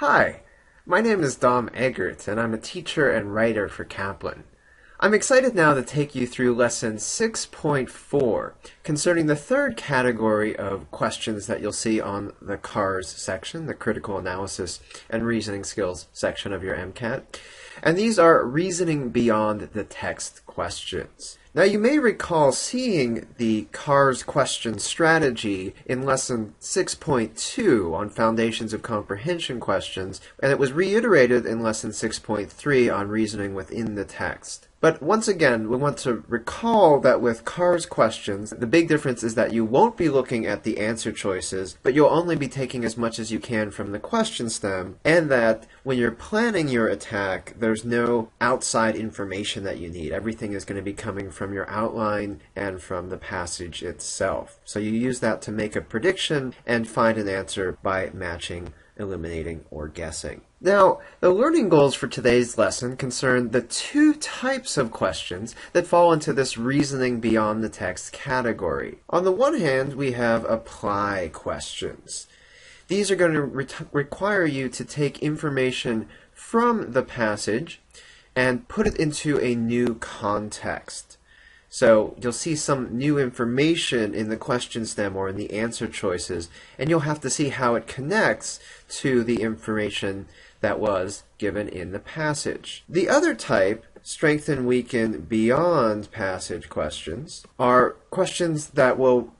Hi, my name is Dom Eggert, and I'm a teacher and writer for Kaplan. I'm excited now to take you through lesson 6.4 concerning the third category of questions that you'll see on the CARS section, the Critical Analysis and Reasoning Skills section of your MCAT. And these are reasoning beyond the text questions. Now you may recall seeing the CARS question strategy in lesson 6.2 on Foundations of Comprehension questions, and it was reiterated in lesson 6.3 on reasoning within the text. But once again, we want to recall that with CARS questions, the big difference is that you won't be looking at the answer choices, but you'll only be taking as much as you can from the question stem, and that when you're planning your attack, there's no outside information that you need. Everything is going to be coming from your outline and from the passage itself. So you use that to make a prediction and find an answer by matching, eliminating, or guessing. Now, the learning goals for today's lesson concern the two types of questions that fall into this reasoning beyond the text category. On the one hand, we have apply questions. These are going to require you to take information from the passage and put it into a new context. So you'll see some new information in the question stem or in the answer choices, and you'll have to see how it connects to the information that was given in the passage. The other type, strengthen, weaken beyond passage questions, are questions that will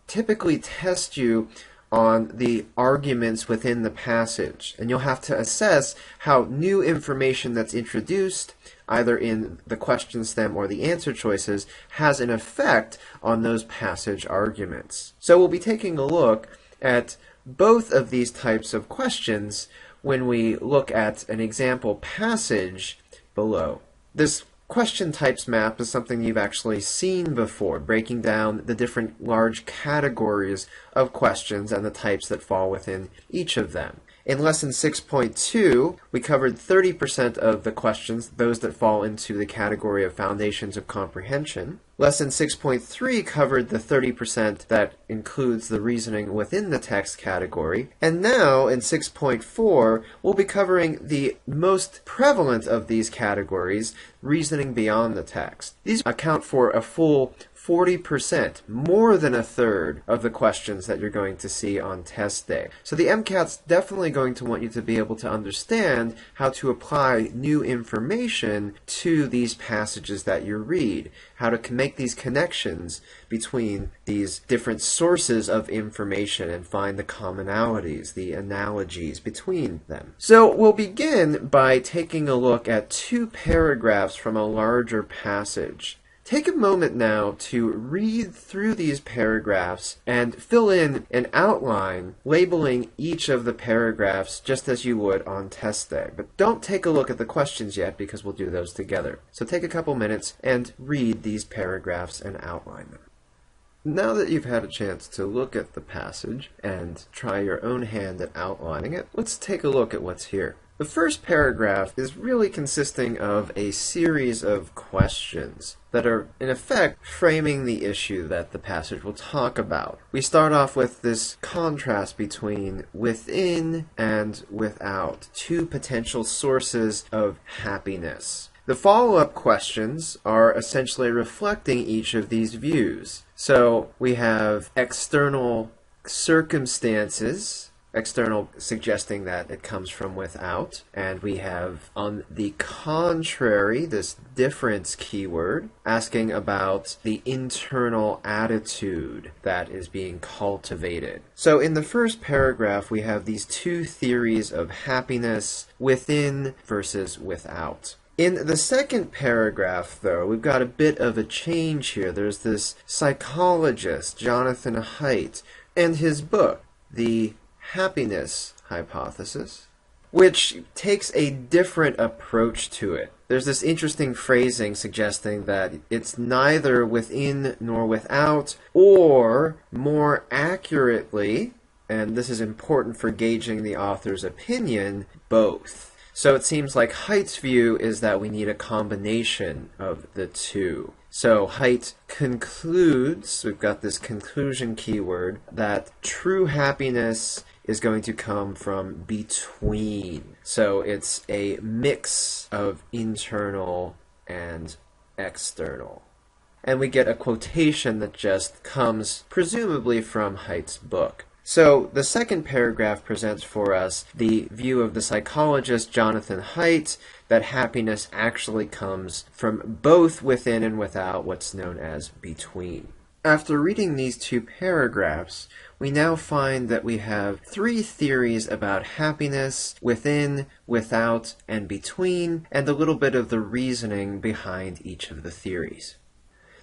typically test you on the arguments within the passage, and you'll have to assess how new information that's introduced either in the question stem or the answer choices has an effect on those passage arguments. So we'll be taking a look at both of these types of questions when we look at an example passage below. This question types map is something you've actually seen before, breaking down the different large categories of questions and the types that fall within each of them. In lesson 6.2, we covered 30% of the questions, those that fall into the category of Foundations of Comprehension. Lesson 6.3 covered the 30% that includes the reasoning within the text category. And now, in 6.4, we'll be covering the most prevalent of these categories, reasoning beyond the text. These account for a full 40%, more than a third of the questions that you're going to see on test day. So the MCAT's definitely going to want you to be able to understand how to apply new information to these passages that you read, how to make these connections between these different sources of information and find the commonalities, the analogies between them. So we'll begin by taking a look at two paragraphs from a larger passage. Take a moment now to read through these paragraphs and fill in an outline labeling each of the paragraphs just as you would on test day. But don't take a look at the questions yet because we'll do those together. So take a couple minutes and read these paragraphs and outline them. Now that you've had a chance to look at the passage and try your own hand at outlining it, let's take a look at what's here. The first paragraph is really consisting of a series of questions that are, in effect, framing the issue that the passage will talk about. We start off with this contrast between within and without, two potential sources of happiness. The follow-up questions are essentially reflecting each of these views. So we have external circumstances, external suggesting that it comes from without, and we have on the contrary this difference keyword asking about the internal attitude that is being cultivated. So in the first paragraph we have these two theories of happiness, within versus without. In the second paragraph, though, we've got a bit of a change here. There's this psychologist, Jonathan Haidt, and his book, The Happiness Hypothesis, which takes a different approach to it. There's this interesting phrasing suggesting that it's neither within nor without, or more accurately, and this is important for gauging the author's opinion, both. So it seems like Haidt's view is that we need a combination of the two. So Haidt concludes, we've got this conclusion keyword, that true happiness is going to come from between. So it's a mix of internal and external. And we get a quotation that just comes presumably from Haidt's book. So the second paragraph presents for us the view of the psychologist Jonathan Haidt that happiness actually comes from both within and without, what's known as between. After reading these two paragraphs, we now find that we have three theories about happiness: within, without, and between, and a little bit of the reasoning behind each of the theories.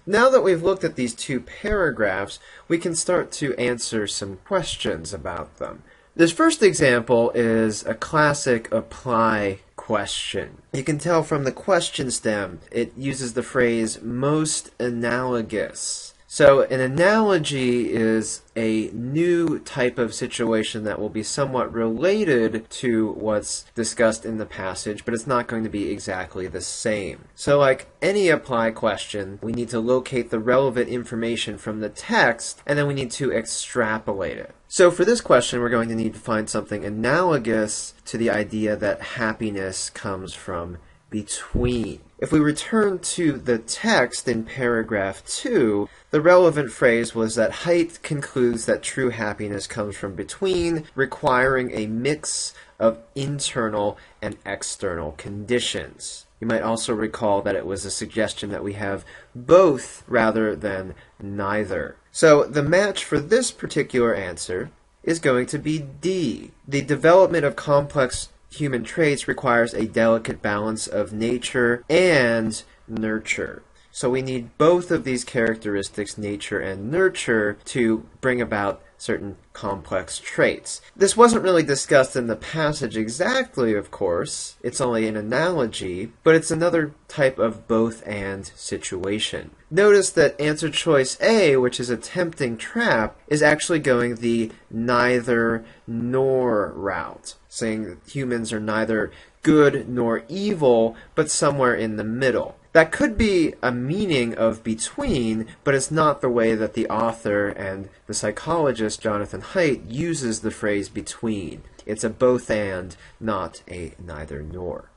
Now that we've looked at these two paragraphs, we can start to answer some questions about them. This first example is a classic apply question. You can tell from the question stem, it uses the phrase most analogous. So an analogy is a new type of situation that will be somewhat related to what's discussed in the passage, but it's not going to be exactly the same. So like any apply question, we need to locate the relevant information from the text, and then we need to extrapolate it. So for this question, we're going to need to find something analogous to the idea that happiness comes from between. If we return to the text in paragraph 2, the relevant phrase was that Haidt concludes that true happiness comes from between, requiring a mix of internal and external conditions. You might also recall that it was a suggestion that we have both rather than neither. So the match for this particular answer is going to be D. The development of complex human traits requires a delicate balance of nature and nurture. So we need both of these characteristics, nature and nurture, to bring about certain complex traits. This wasn't really discussed in the passage exactly, of course. It's only an analogy, but it's another type of both and situation. Notice that answer choice A, which is a tempting trap, is actually going the neither nor route, saying that humans are neither good nor evil, but somewhere in the middle. That could be a meaning of between, but it's not the way that the author and the psychologist Jonathan Haidt uses the phrase between. It's a both and, not a neither nor.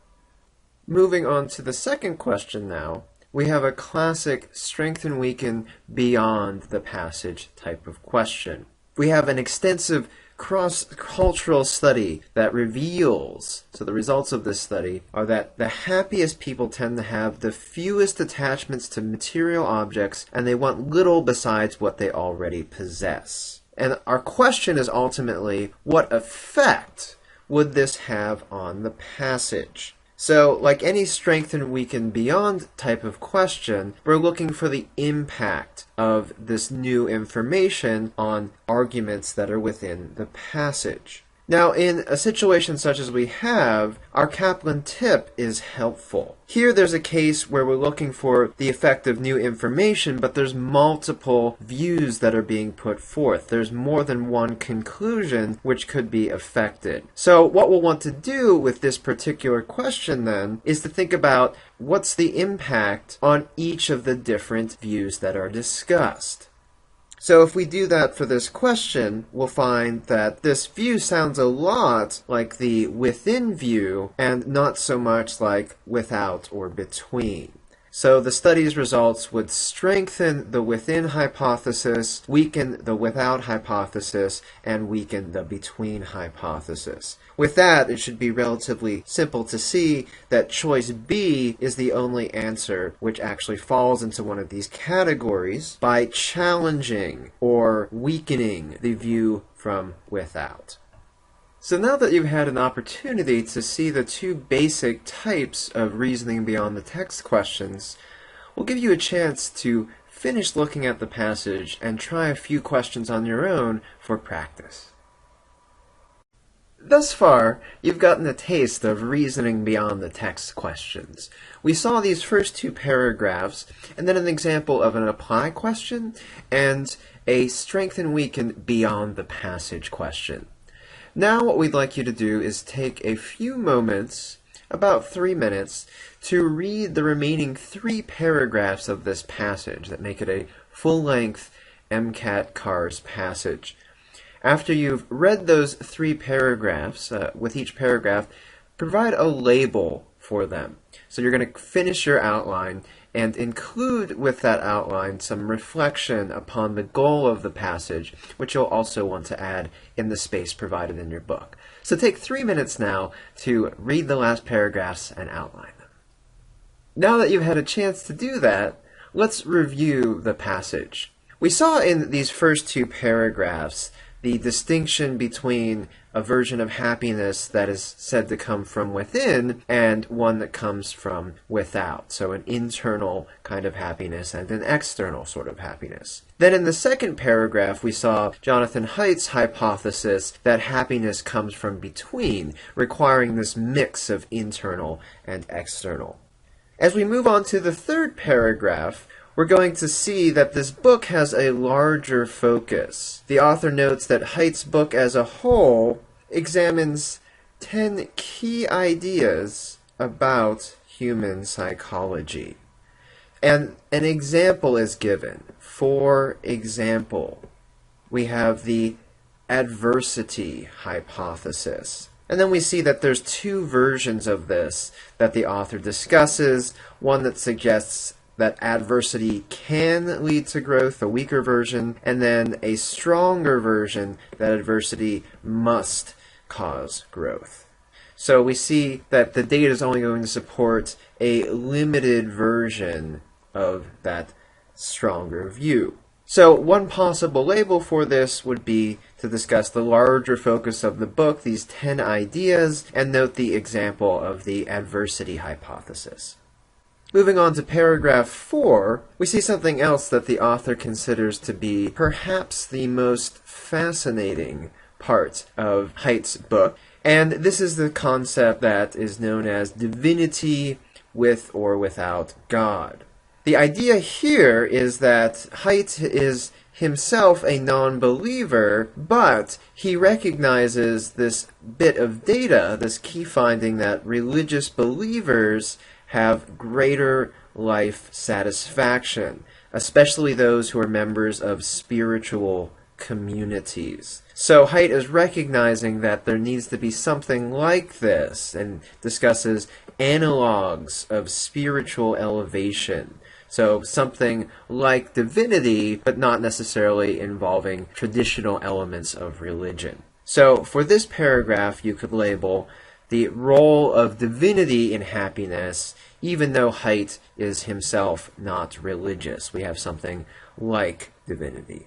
Moving on to the second question now, we have a classic strengthen, weaken beyond the passage type of question. We have an extensive cross-cultural study that reveals, so the results of this study are that the happiest people tend to have the fewest attachments to material objects, and they want little besides what they already possess. And our question is ultimately, what effect would this have on the passage? So, like any strengthen, weaken beyond type of question, we're looking for the impact of this new information on arguments that are within the passage. Now, in a situation such as we have, our Kaplan tip is helpful. Here there's a case where we're looking for the effect of new information, but there's multiple views that are being put forth. There's more than one conclusion which could be affected. So what we'll want to do with this particular question then is to think about what's the impact on each of the different views that are discussed. So if we do that for this question, we'll find that this view sounds a lot like the within view and not so much like without or between. So the study's results would strengthen the within hypothesis, weaken the without hypothesis, and weaken the between hypothesis. With that, it should be relatively simple to see that choice B is the only answer which actually falls into one of these categories by challenging or weakening the view from without. So now that you've had an opportunity to see the two basic types of reasoning beyond the text questions, we'll give you a chance to finish looking at the passage and try a few questions on your own for practice. Thus far, you've gotten a taste of reasoning beyond the text questions. We saw these first two paragraphs, and then an example of an apply question, and a strengthen, weaken beyond the passage question. Now what we'd like you to do is take a few moments, about 3 minutes, to read the remaining 3 paragraphs of this passage that make it a full-length MCAT CARS passage. After you've read those 3 paragraphs, with each paragraph, provide a label for them. So you're going to finish your outline and include with that outline some reflection upon the goal of the passage, which you'll also want to add in the space provided in your book. So take 3 minutes now to read the last paragraphs and outline them. Now that you've had a chance to do that, let's review the passage. We saw in these first 2 paragraphs the distinction between a version of happiness that is said to come from within and one that comes from without. So an internal kind of happiness and an external sort of happiness. Then in the second paragraph, we saw Jonathan Haidt's hypothesis that happiness comes from between, requiring this mix of internal and external. As we move on to the third paragraph, we're going to see that this book has a larger focus. The author notes that Haidt's book as a whole examines 10 key ideas about human psychology. And an example is given. For example, we have the adversity hypothesis. And then we see that there's 2 versions of this that the author discusses. One that suggests that adversity can lead to growth, a weaker version, and then a stronger version that adversity must cause growth. So we see that the data is only going to support a limited version of that stronger view. So one possible label for this would be to discuss the larger focus of the book, these 10 ideas, and note the example of the adversity hypothesis. Moving on to paragraph 4, we see something else that the author considers to be perhaps the most fascinating part of Haidt's book, and this is the concept that is known as divinity with or without God. The idea here is that Haidt is himself a non-believer, but he recognizes this bit of data, this key finding that religious believers have greater life satisfaction, especially those who are members of spiritual communities. So Haidt is recognizing that there needs to be something like this and discusses analogs of spiritual elevation. So something like divinity, but not necessarily involving traditional elements of religion. So for this paragraph, you could label the role of divinity in happiness, even though Haidt is himself not religious. We have something like divinity.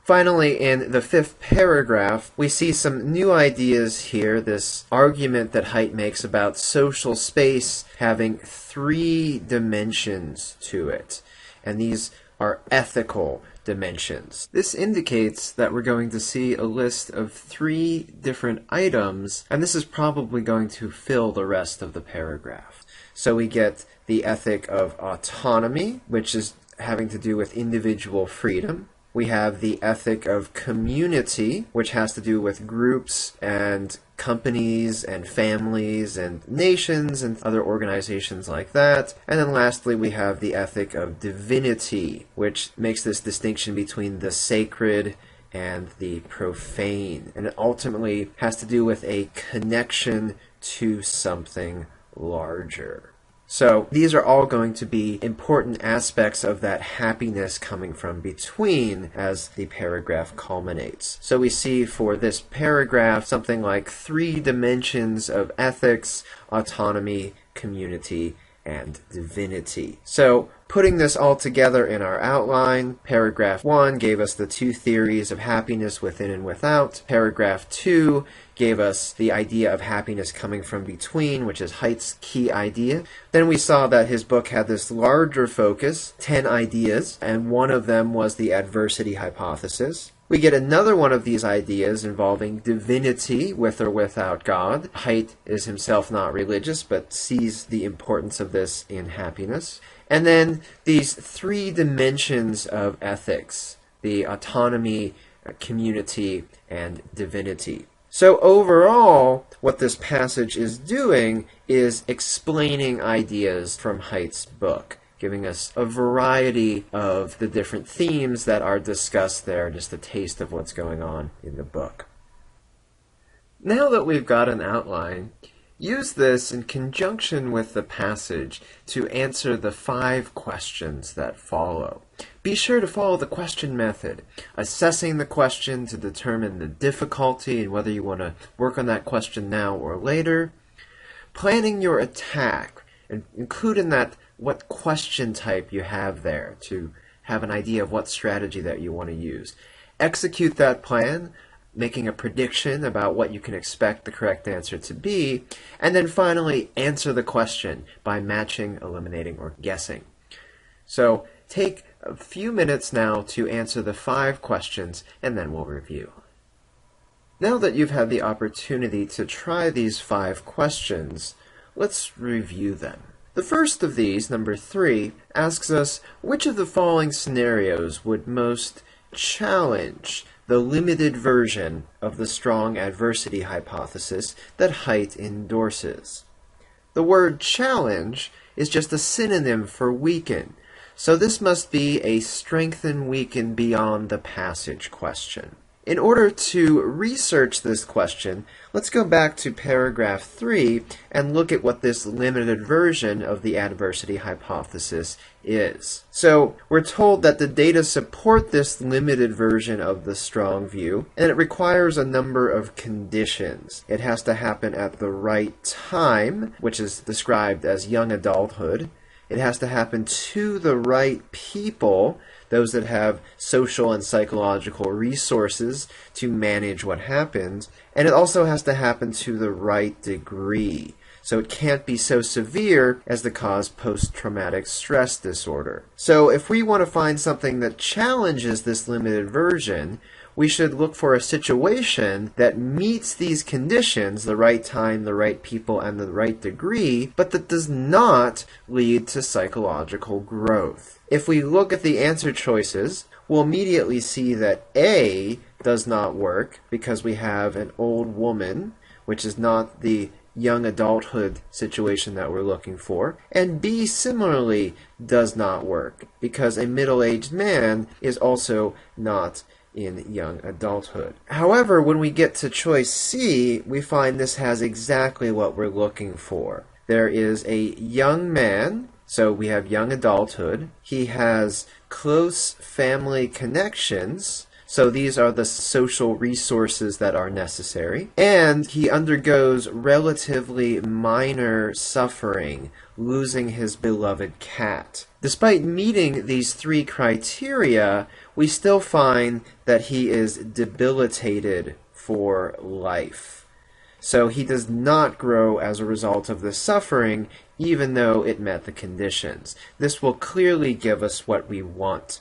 Finally, in the 5th paragraph, we see some new ideas here, this argument that Haidt makes about social space having 3 dimensions to it, and these are ethical dimensions. This indicates that we're going to see a list of 3 different items, and this is probably going to fill the rest of the paragraph. So we get the ethic of autonomy, which is having to do with individual freedom. We have the ethic of community, which has to do with groups and companies and families and nations and other organizations like that. And then lastly, we have the ethic of divinity, which makes this distinction between the sacred and the profane. And it ultimately has to do with a connection to something larger. So these are all going to be important aspects of that happiness coming from between as the paragraph culminates. So we see for this paragraph something like 3 dimensions of ethics, autonomy, community, and divinity. So putting this all together in our outline, paragraph 1 gave us the 2 theories of happiness within and without. Paragraph 2 gave us the idea of happiness coming from between, which is Haidt's key idea. Then we saw that his book had this larger focus, 10 ideas, and one of them was the adversity hypothesis. We get another one of these ideas involving divinity with or without God. Haidt is himself not religious, but sees the importance of this in happiness. And then these 3 dimensions of ethics, the autonomy, community, and divinity. So overall, what this passage is doing is explaining ideas from Haidt's book. giving us a variety of the different themes that are discussed there, just a taste of what's going on in the book. Now that we've got an outline, use this in conjunction with the passage to answer the 5 questions that follow. Be sure to follow the question method, assessing the question to determine the difficulty and whether you want to work on that question now or later, planning your attack, and include in that what question type you have there to have an idea of what strategy that you want to use. Execute that plan, making a prediction about what you can expect the correct answer to be, and then finally answer the question by matching, eliminating, or guessing. So take a few minutes now to answer the 5 questions, and then we'll review. Now that you've had the opportunity to try these 5 questions, let's review them. The first of these, number 3, asks us which of the following scenarios would most challenge the limited version of the strong adversity hypothesis that Haidt endorses. The word challenge is just a synonym for weaken, so this must be a strengthen, weaken beyond the passage question. In order to research this question, let's go back to paragraph 3 and look at what this limited version of the adversity hypothesis is. So we're told that the data support this limited version of the strong view, and it requires a number of conditions. It has to happen at the right time, which is described as young adulthood. It has to happen to the right people, those that have social and psychological resources to manage what happens, and it also has to happen to the right degree. So it can't be so severe as to cause post-traumatic stress disorder. So if we want to find something that challenges this limited version, we should look for a situation that meets these conditions, the right time, the right people, and the right degree, but that does not lead to psychological growth. If we look at the answer choices, we'll immediately see that A does not work because we have an old woman, which is not the young adulthood situation that we're looking for, and B similarly does not work because a middle-aged man is also not in young adulthood. However, when we get to choice C, we find this has exactly what we're looking for. There is a young man, so we have young adulthood. He has close family connections, so these are the social resources that are necessary. And he undergoes relatively minor suffering, losing his beloved cat. Despite meeting these 3 criteria, we still find that he is debilitated for life. So he does not grow as a result of this suffering, even though it met the conditions. This will clearly give us what we want.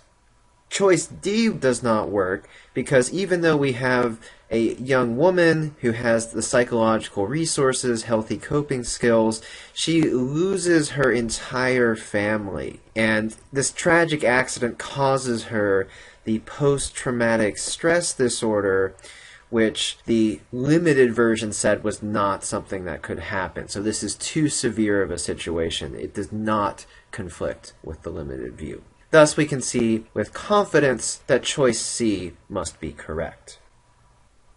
Choice D does not work because even though we have a young woman who has the psychological resources, healthy coping skills, she loses her entire family. And this tragic accident causes her the post-traumatic stress disorder, which the limited version said was not something that could happen. So this is too severe of a situation. It does not conflict with the limited view. Thus, we can see with confidence that choice C must be correct.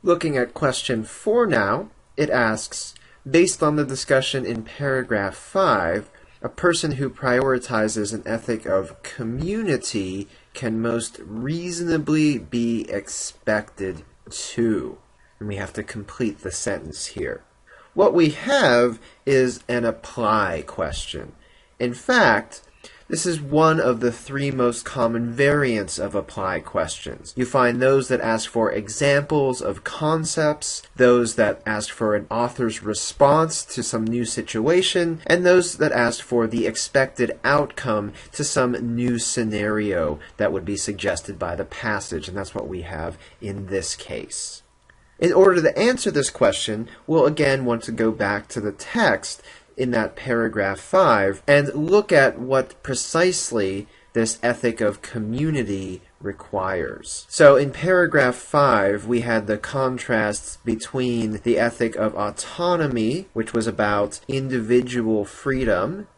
Looking at question 4 now, it asks, based on the discussion in paragraph 5, a person who prioritizes an ethic of community can most reasonably be expected to. And we have to complete the sentence here. What we have is an apply question. In fact, this is one of the 3 most common variants of apply questions. You find those that ask for examples of concepts, those that ask for an author's response to some new situation, and those that ask for the expected outcome to some new scenario that would be suggested by the passage, and that's what we have in this case. In order to answer this question, we'll again want to go back to the text in that paragraph 5 and look at what precisely this ethic of community requires. So in paragraph 5 we had the contrasts between the ethic of autonomy, which was about individual freedom,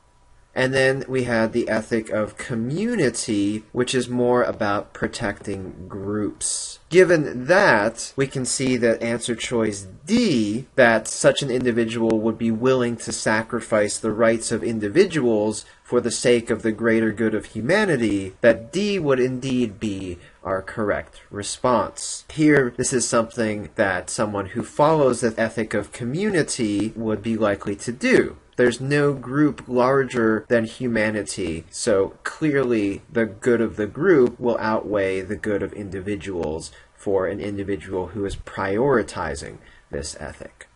And then we had the ethic of community, which is more about protecting groups. Given that, we can see that answer choice D, that such an individual would be willing to sacrifice the rights of individuals for the sake of the greater good of humanity, that D would indeed be our correct response. Here, this is something that someone who follows the ethic of community would be likely to do. There's no group larger than humanity, so clearly the good of the group will outweigh the good of individuals for an individual who is prioritizing this ethic.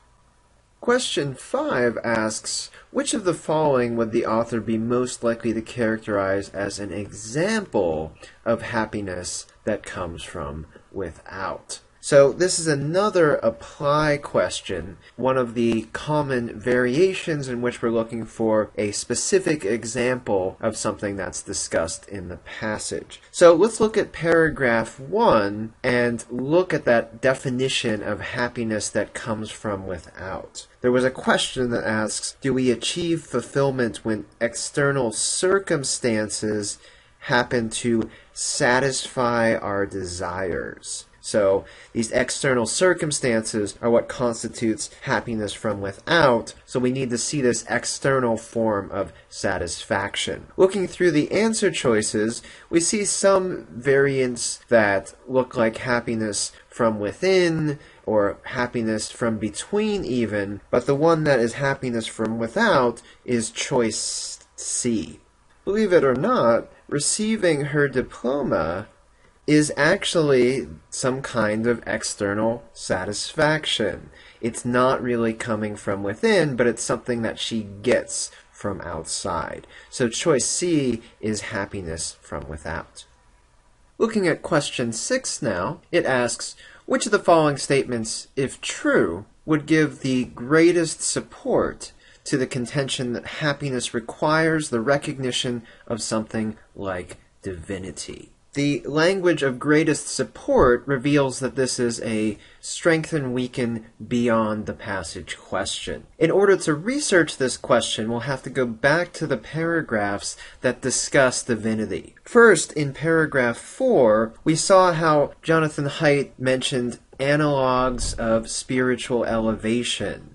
Question 5 asks, which of the following would the author be most likely to characterize as an example of happiness that comes from without? So this is another apply question, one of the common variations in which we're looking for a specific example of something that's discussed in the passage. So let's look at paragraph 1 and look at that definition of happiness that comes from without. There was a question that asks, do we achieve fulfillment when external circumstances happen to satisfy our desires? So these external circumstances are what constitutes happiness from without, so we need to see this external form of satisfaction. Looking through the answer choices, we see some variants that look like happiness from within, or happiness from between even, but the one that is happiness from without is choice C. Believe it or not, receiving her diploma is actually some kind of external satisfaction. It's not really coming from within, but it's something that she gets from outside. So choice C is happiness from without. Looking at question 6 now, it asks, which of the following statements, if true, would give the greatest support to the contention that happiness requires the recognition of something like divinity? The language of greatest support reveals that this is a strengthen, weaken beyond the passage question. In order to research this question, we'll have to go back to the paragraphs that discuss divinity. First, in paragraph 4, we saw how Jonathan Haidt mentioned analogs of spiritual elevation.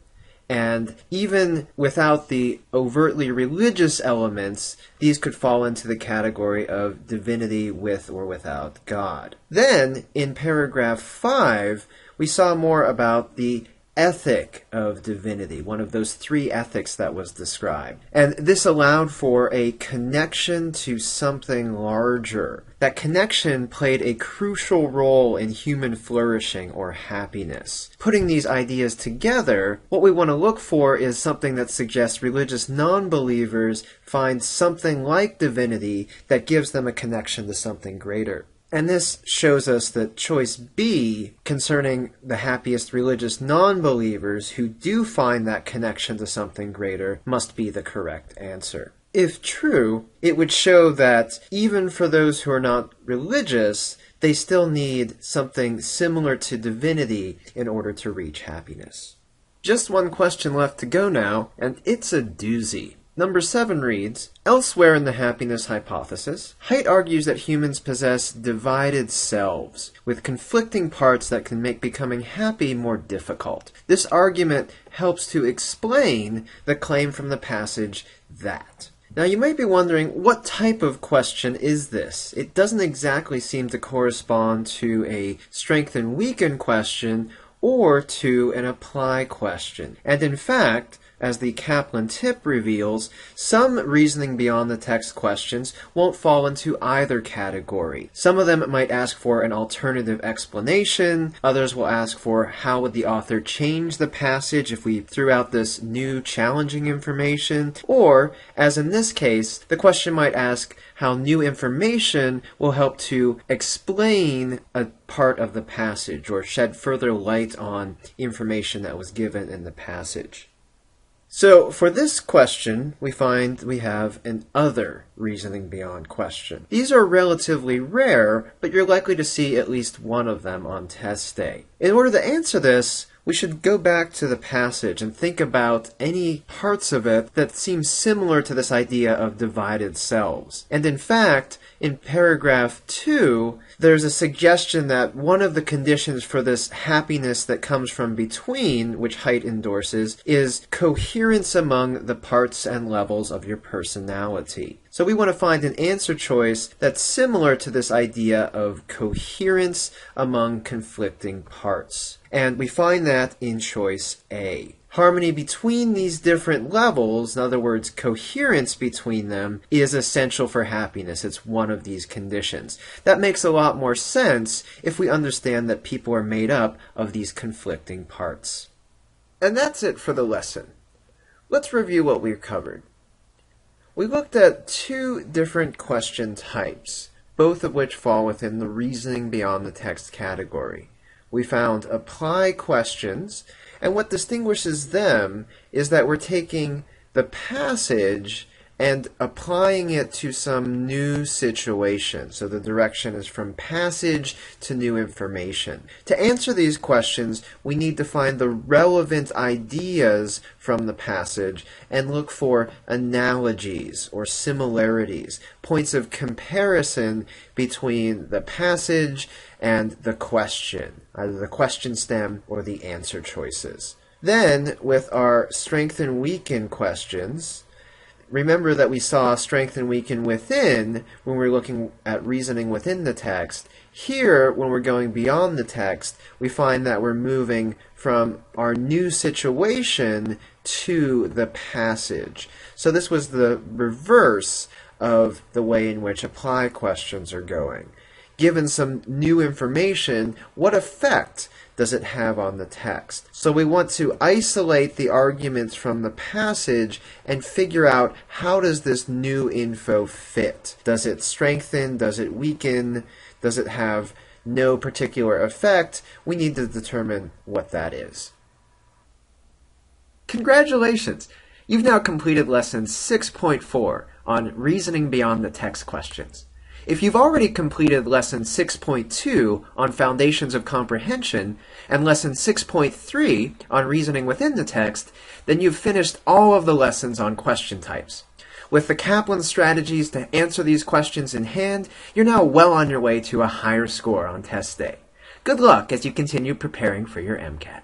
And even without the overtly religious elements, these could fall into the category of divinity with or without God. Then, in paragraph 5, we saw more about the ethic of divinity, one of those 3 ethics that was described. And this allowed for a connection to something larger. That connection played a crucial role in human flourishing or happiness. Putting these ideas together, what we want to look for is something that suggests religious non-believers find something like divinity that gives them a connection to something greater. And this shows us that choice B, concerning the happiest religious non-believers who do find that connection to something greater, must be the correct answer. If true, it would show that even for those who are not religious, they still need something similar to divinity in order to reach happiness. Just one question left to go now, and it's a doozy. Number 7 reads, elsewhere in the happiness hypothesis, Haidt argues that humans possess divided selves, with conflicting parts that can make becoming happy more difficult. This argument helps to explain the claim from the passage that. Now you might be wondering, what type of question is this? It doesn't exactly seem to correspond to a strength and weaken question or to an apply question. And in fact, as the Kaplan tip reveals, some reasoning beyond the text questions won't fall into either category. Some of them might ask for an alternative explanation, others will ask for how would the author change the passage if we threw out this new challenging information, or, as in this case, the question might ask how new information will help to explain a part of the passage or shed further light on information that was given in the passage. So for this question, we find we have an other reasoning beyond question. These are relatively rare, but you're likely to see at least one of them on test day. In order to answer this, we should go back to the passage and think about any parts of it that seem similar to this idea of divided selves. And in fact, in paragraph 2, there's a suggestion that one of the conditions for this happiness that comes from between, which Haidt endorses, is coherence among the parts and levels of your personality. So we want to find an answer choice that's similar to this idea of coherence among conflicting parts. And we find that in choice A. Harmony between these different levels, in other words, coherence between them, is essential for happiness. It's one of these conditions. That makes a lot more sense if we understand that people are made up of these conflicting parts. And that's it for the lesson. Let's review what we've covered. We looked at 2 different question types, both of which fall within the reasoning beyond the text category. We found apply questions, and what distinguishes them is that we're taking the passage and applying it to some new situation. So the direction is from passage to new information. To answer these questions, we need to find the relevant ideas from the passage and look for analogies or similarities, points of comparison between the passage and the question, either the question stem or the answer choices. Then, with our strength and weaken questions, remember that we saw strength and weaken within when we're looking at reasoning within the text. Here, when we're going beyond the text, we find that we're moving from our new situation to the passage. So this was the reverse of the way in which apply questions are going. Given some new information, what effect does it have on the text? So we want to isolate the arguments from the passage and figure out how does this new info fit? Does it strengthen? Does it weaken? Does it have no particular effect? We need to determine what that is. Congratulations! You've now completed lesson 6.4 on reasoning beyond the text questions. If you've already completed lesson 6.2 on foundations of comprehension and lesson 6.3 on reasoning within the text, then you've finished all of the lessons on question types. With the Kaplan strategies to answer these questions in hand, you're now well on your way to a higher score on test day. Good luck as you continue preparing for your MCAT.